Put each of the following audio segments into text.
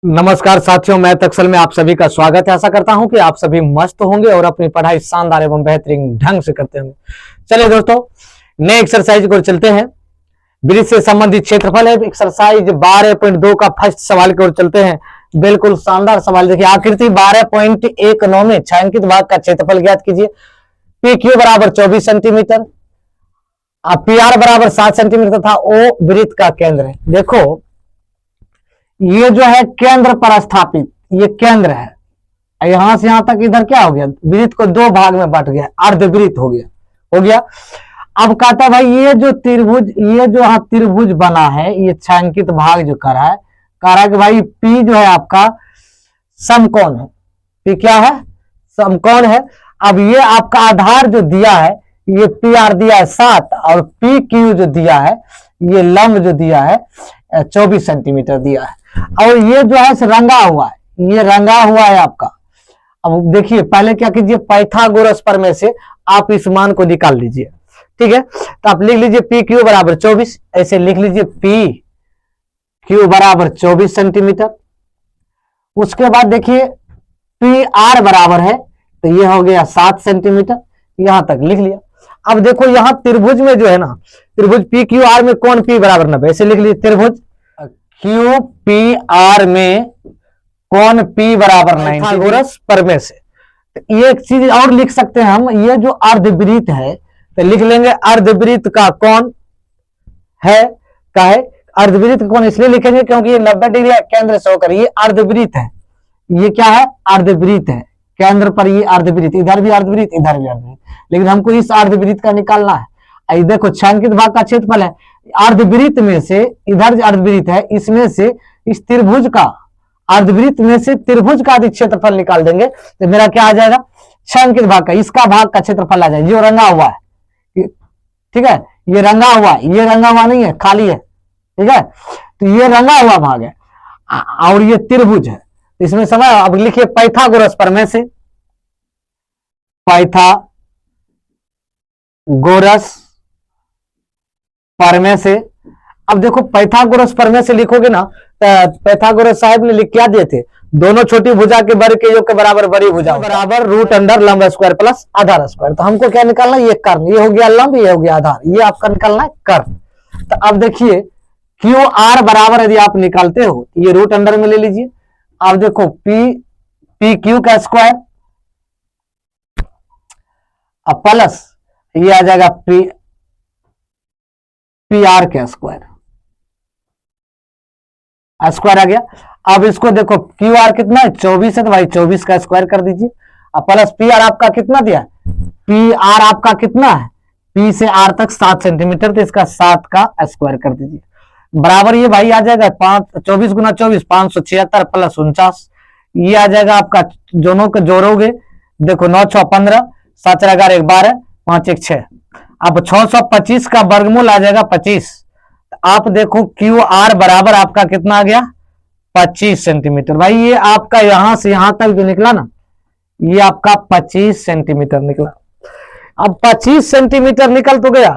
नमस्कार साथियों, मैं तक्सल में आप सभी का स्वागत है। आशा करता हूं कि आप सभी मस्त होंगे और अपनी पढ़ाई शानदार एवं बेहतरीन ढंग से करते होंगे। चलिए दोस्तों, नए एक्सरसाइज को चलते हैं। वृत्त से संबंधित क्षेत्रफल है एक्सरसाइज 12.2 का फर्स्ट सवाल की ओर चलते हैं। बिल्कुल शानदार सवाल देखिए। आकृति 12.19 में छायांकित भाग का क्षेत्रफल ज्ञात कीजिए। पी क्यू बराबर 24 सेंटीमीटर, पी आर बराबर 7 सेंटीमीटर तथा ओ वृत्त का केंद्र है। देखो, ये जो है केंद्र पर स्थापित, ये केंद्र है। यहां से यहां तक इधर क्या हो गया, वृत्त को दो भाग में बट गया, अर्धवृत्त हो गया। अब कहता है भाई ये जो त्रिभुज, ये जो यहाँ त्रिभुज बना है, ये छायांकित भाग जो करा है, कह रहा है कि भाई पी जो है आपका समकोण है। पी क्या है? समकोण है। अब ये आपका आधार जो दिया है, ये पी आर दिया है 7 और पी क्यू जो दिया है, ये लंब जो दिया है 24 सेंटीमीटर दिया है। और ये जो है रंगा हुआ है, ये रंगा हुआ है आपका। अब देखिए, पहले क्या कीजिए, पाइथागोरस प्रमेय से आप इस मान को निकाल लीजिए। ठीक है, तो आप लिख लीजिए पी क्यू बराबर 24, ऐसे लिख लीजिए पी क्यू बराबर 24 सेंटीमीटर। उसके बाद देखिए पी आर बराबर है, तो ये हो गया 7 सेंटीमीटर, यहां तक लिख लिया। अब देखो यहां त्रिभुज में जो है ना, त्रिभुज पी क्यू आर में कोण पी बराबर 90, ऐसे लिख लीजिए त्रिभुज क्यू पी आर में कोण पी बराबर 90 पाइथागोरस प्रमेय से। तो ये एक चीज और लिख सकते हैं हम, ये जो अर्धवृत्त है, तो लिख लेंगे अर्धवृत्त का कोण है, का है अर्धवृत्त का कोण इसलिए लिखेंगे क्योंकि ये 90 डिग्री केंद्र से होकर, ये अर्धवृत्त है। ये क्या है? अर्धवृत्त है, केंद्र पर ये अर्धवृत्त, इधर भी अर्धवृत्त, इधर भी अर्धवृत्त, लेकिन हमको इस अर्धवृत्त का निकालना है। देखो छायांकित भाग का क्षेत्रफल है, अर्धवृत्त में से, इधर जो अर्धवृत्त है इसमें से इस त्रिभुज का, अर्धवृत्त में से त्रिभुज का अधिक क्षेत्रफल निकाल देंगे, तो मेरा क्या आ जाएगा? छायांकित भाग का, इसका भाग का क्षेत्रफल आ जाएगा, जो रंगा हुआ है। ठीक है, ये रंगा हुआ है, ये रंगा हुआ नहीं है, खाली है। ठीक है, तो ये रंगा हुआ भाग है और ये त्रिभुज है, इसमें समय। अब लिखिए पाइथागोरस प्रमेय से, पाइथागोरस प्रमेय से। अब देखो पाइथागोरस प्रमेय से लिखोगे ना, पाइथागोरस साहब ने लिख क्या दिए थे, दोनों छोटी भुजा के वर्ग के योग के बराबर बड़ी भुजा बराबर रूट अंडर लंब स्क्वायर प्लस आधार स्क्वायर। तो हमको क्या निकालना है? ये कर्ण, ये हो गया लंब, ये हो गया आधार, ये आपका निकालना है कर्ण। तो अब देखिए क्यू आर बराबर यदि आप निकालते हो, ये रूट अंडर में ले लीजिए। अब देखो पी क्यू का स्क्वायर अब प्लस ये आ जाएगा पी आर का स्क्वायर आ गया। अब इसको देखो क्यू आर कितना है? 24 है, तो भाई 24 का स्क्वायर कर दीजिए। अब प्लस पी आर आपका कितना दिया? पी आर आपका कितना है? पी से आर तक 7 सेंटीमीटर, तो इसका 7 का स्क्वायर कर दीजिए। बराबर ये भाई आ जाएगा 24 गुना 24 576 प्लस 49, ये आ जाएगा आपका। दोनों को जोड़ोगे, देखो 9 6 15, 7 4 11 12, 5 1 6। अब 625 का वर्गमूल आ जाएगा 25। आप देखो क्यू आर बराबर आपका कितना आ गया? 25 सेंटीमीटर। भाई ये आपका यहां से यहां तक जो निकला ना, ये आपका 25 सेंटीमीटर निकला। अब 25 सेंटीमीटर निकल तो गया,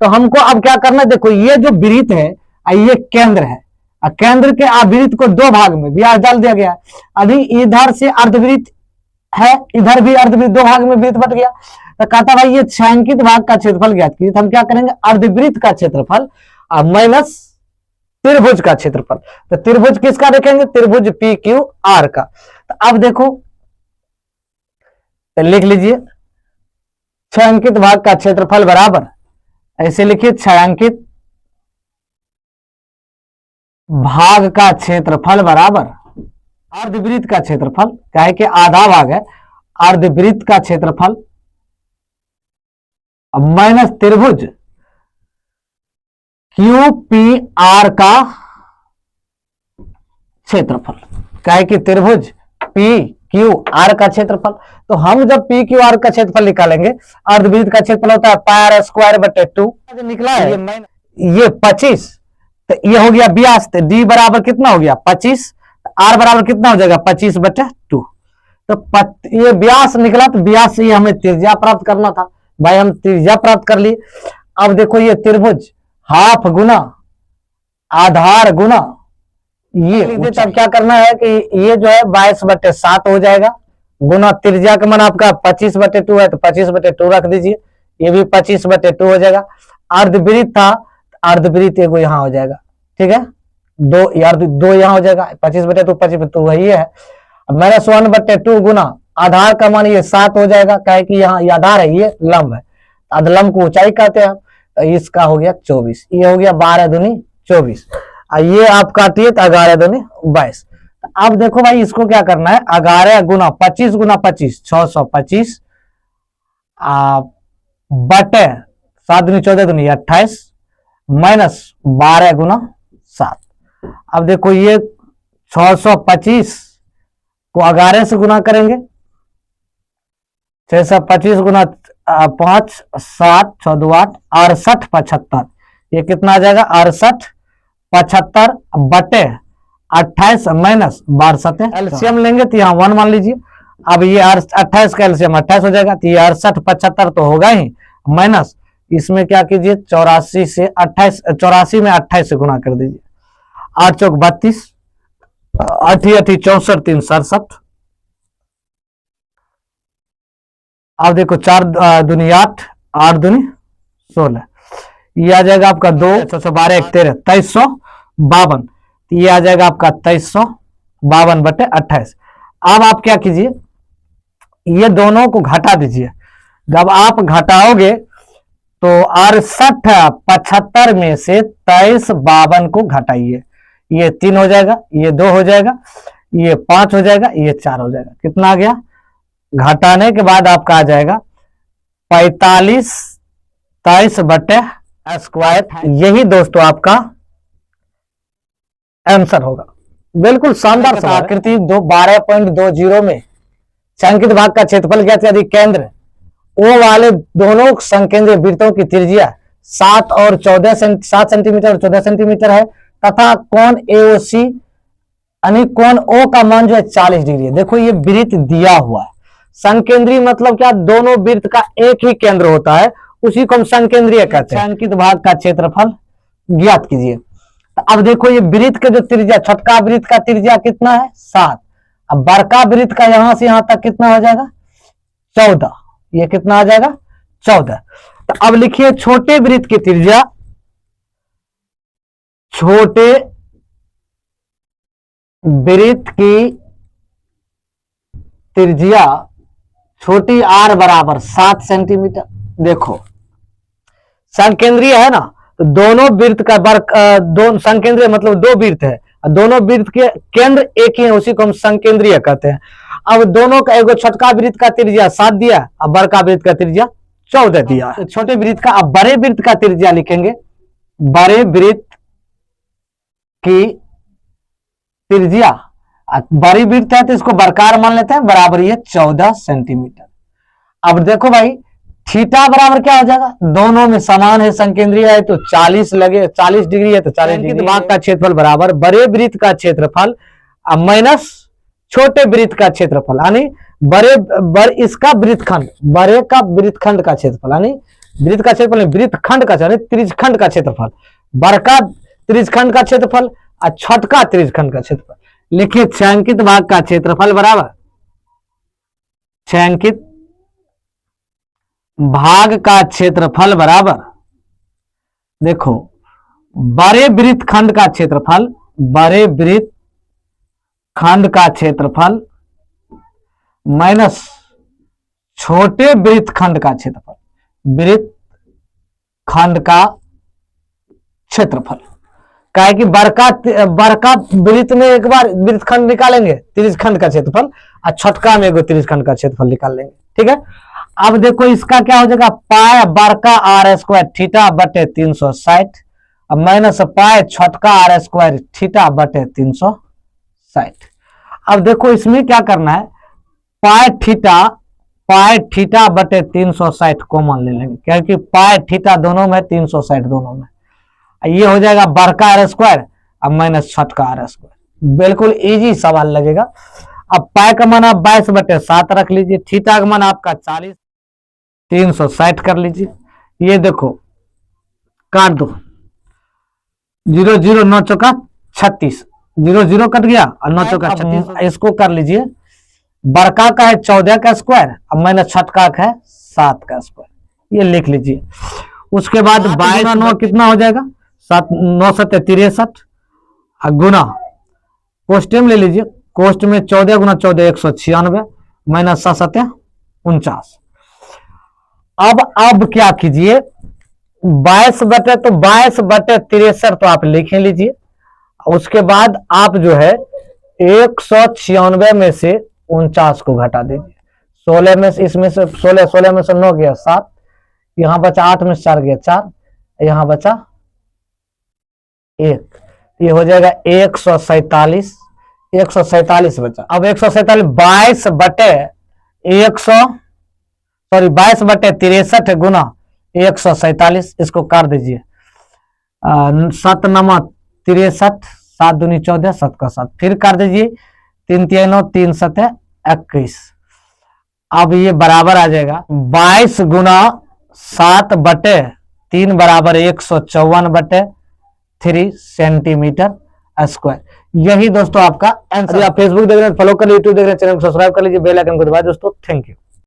तो हमको अब क्या करना है? देखो ये जो वृत्त है, ये केंद्र है, केंद्र के वृत्त को दो भाग में व्यास डाल दिया गया। अभी इधर से अर्धवृत्त है, इधर भी अर्धवृत्त, दो भाग में वृत्त बट गया। तो कहता भाई ये छायांकित भाग का क्षेत्रफल ज्ञात कीजिए। तो हम क्या करेंगे? अर्धवृत्त का क्षेत्रफल माइनस त्रिभुज का क्षेत्रफल। तो त्रिभुज किसका देखेंगे? त्रिभुज पी क्यू आर का। तो अब देखो, तो लिख लीजिए छायांकित भाग का क्षेत्रफल बराबर, ऐसे लिखिए छायांकित भाग का क्षेत्रफल बराबर अर्धवृत्त का क्षेत्रफल, क्या है कि आधा भाग है, अर्धवृत्त का क्षेत्रफल माइनस त्रिभुज क्यू पी आर का क्षेत्रफल, क्या है कि त्रिभुज पी क्यू आर का क्षेत्रफल। तो हम जब पी क्यू आर का क्षेत्रफल निकालेंगे, अर्धवृत्त का क्षेत्रफल होता है पाई आर स्क्वायर बटे 2, निकला है ये 25, तो ये हो गया 82। तो डी बराबर कितना हो गया? 25। आर बराबर कितना हो जाएगा? 25 बटे 2। तो ये 82 निकला, तो 82 से हमें त्रिज्या प्राप्त करना था। भाई हम त्रिज्या प्राप्त कर लिए। अब देखो ये त्रिभुज हाफ गुना आधार गुना ये तब क्या करना है कि ये जो है 22/7 हो जाएगा, गुना त्रिज्या का मान आपका 25/2 है तो 25/2 रख दीजिए, ये भी 25/2 हो जाएगा। अर्धवृत्त था, अर्धवृत्त एगो यहाँ हो जाएगा, ठीक है, दो यार दो यहाँ हो जाएगा, 25/2 25/2 वही है। -1/2 गुना आधार का मान ये 7 हो जाएगा, कहे कि यहाँ ये आधार है, ये लंब है, अधलंब को ऊंचाई कहते हैं, तो इसका हो गया 24, ये हो गया 12 दूनी 24, ये आप काटिए तो 11 दूनी 22। अब देखो भाई इसको क्या करना है, 11 गुना 25 गुना 25 625 बटे 7 दूनी 14 दूनी 28 माइनस 12 गुना 7। अब देखो ये 625 को 11 से गुना करेंगे, 625 गुना 5 7 14 8 68 75, ये कितना आ जाएगा 68 75 बटे 28 माइनस 12 एलसीएम लेंगे तो यहाँ 1 मान लीजिए। अब ये 28 का एलसीएम 28 हो जाएगा, तो ये 68 75 तो होगा ही, माइनस इसमें क्या कीजिए 84 से 28, 84 में 28 से गुना कर दीजिए, 8 चौक 32, 8 64 3 67। अब देखो 4 दूनी 8 8 दूनी 16, ये आ जाएगा आपका 2 12 1 13 2352, ये आ जाएगा आपका 2352 बटे 28। अब आप क्या कीजिए, ये दोनों को घटा दीजिए, जब आप घटाओगे तो 68 75 में से 2352 को घटाइए, ये 3 हो जाएगा, ये 2 हो जाएगा, ये 5 हो जाएगा, ये 4 हो जाएगा, कितना आ गया, घटाने के बाद आपका आ जाएगा 45 23 बटे स्क्वायर। यही दोस्तों आपका आंसर होगा, बिल्कुल शानदार सवाल। आकृति 12.20 में संकेत भाग का क्षेत्रफल ज्ञात यदि केंद्र ओ वाले दोनों संकेंद्रीय वृत्तों की त्रिज्या 7 और 14 7 सेंटीमीटर और 14 सेंटीमीटर है तथा कोण एओसी यानी कोण ओ का मान जो है 40 डिग्री है। देखो ये वृत्त दिया हुआ है, संकेंद्रीय मतलब क्या, दोनों वृत्त का एक ही केंद्र होता है, उसी को हम संकेंद्रीय कहते हैं। संकेत भाग का क्षेत्रफल ज्ञात कीजिए। तो अब देखो ये वृत्त के जो त्रिज्या, छोटका वृत्त का त्रिज्या कितना है 7, अब बड़का वृत्त का यहां से यहां तक कितना हो जाएगा 14, ये कितना आ जाएगा 14। तो अब लिखिए छोटे वृत्त की त्रिज्या, छोटे वृत्त की त्रिज्या छोटी आर बराबर 7 सेंटीमीटर। देखो संकेंद्रीय है ना, तो दोनों वृत्त का दोनों संकेंद्रीय मतलब दो वृत्त है, दोनों वृत्त के केंद्र एक ही है, उसी को हम संकेंद्रीय कहते हैं। अब दोनों का एगो छोटका वृत्त का त्रिज्या 7 दिया, अब बड़का वृत्त का त्रिज्या 14 दिया। तो छोटे वृत्त का, अब बड़े वृत्त का त्रिज्या लिखेंगे, बड़े वृत्त की त्रिज्या, बड़ी वृत्त है तो इसको बरकार मान लेते हैं, बराबर ये 14 सेंटीमीटर। अब देखो भाई थीटा बराबर क्या हो जाएगा, दोनों में समान है, संकेंद्रीय है तो 40 लगे, 40 डिग्री है तो 40 डिग्री। भाग का क्षेत्रफल बराबर बड़े वृत्त का क्षेत्रफल माइनस छोटे वृत्त का क्षेत्रफल, यानी इसका वृत्तखंड, बड़े का वृत्तखंड का क्षेत्रफल, यानी वृत्त का क्षेत्रफल वृत्तखंड का त्रिज्यखंड का क्षेत्रफल, बड़का त्रिज्यखंड का क्षेत्रफल और छोटका त्रिज्यखंड का क्षेत्रफल। लिखिए छायांकित भाग का क्षेत्रफल बराबर छायांकित भाग का क्षेत्रफल बराबर, देखो बड़े वृत्तखंड का क्षेत्रफल, बड़े वृत्तखंड का क्षेत्रफल माइनस छोटे वृत्तखंड का क्षेत्रफल, वृत्तखंड का क्षेत्रफल। काहे कि बड़का वृत्त में एक बार वृत्तखंड निकालेंगे त्रिज्यखंड का क्षेत्रफल, और छोटका में एगो त्रिज्यखंड का क्षेत्रफल निकाल लेंगे, ठीक है। अब देखो इसका क्या हो जाएगा, पाई बड़का आर स्क्वायर थीटा बटे 360 माइनस पाई छोटका आर स्क्वायर थीटा बटे 360। अब देखो इसमें क्या करना है, पाई थीटा बटे 360 कॉमन ले लेंगे, क्योंकि पाई थीटा दोनों में 360 दोनों में, ये हो जाएगा बड़का आर स्क्वायर अब माइनस छोटका आर स्क्वायर। बिल्कुल इजी सवाल लगेगा। अब पाई का मान आप 22/7 रख लीजिए, थीटा का मान आपका 40, 360 कर लीजिए। ये देखो काट दो, 0 0 9 चौका 36, 0 0 कट गया और 9 चौका 36। इसको कर लीजिए, बड़का का है 14 का स्क्वायर और माइनस छठका का है 7 का स्क्वायर, ये लिख लीजिए। उसके बाद 22 9 कितना हो जाएगा, 7 9 7 63 गुना कोष्टे में ले लीजिए, कोष्ट में 14 गुना 14 196 माइनस 7 7 49। अब क्या कीजिए, 22 बटे तो 22 बटे 63 तो आप लिख लीजिए। उसके बाद आप जो है 196 में से 49 को घटा दीजिए। 16 में से, इसमें से 16 में से 9 गया 7, यहां बचा 8 में से 4 गया 4, यहां बचा 1, ये हो जाएगा 147 बचा। अब 147 22 बटे 63 गुना 147, इसको काट दीजिए। 7 9 63, 7 दूनी 14, 7 का 7, फिर काट दीजिए, 3 3 9 3 7 21। अब ये बराबर आ जाएगा 22 गुना 7 बटे 3 बराबर 154 बटे 3 सेंटीमीटर स्क्वायर। यही दोस्तों आपका आंसर। आप फेसबुक देख रहे हैं फॉलो कर लीजिए, यूट्यूब देख रहे हैं चैनल को सब्सक्राइब कर लीजिए, बेल आइकन को दबाइए दोस्तों। Thank you.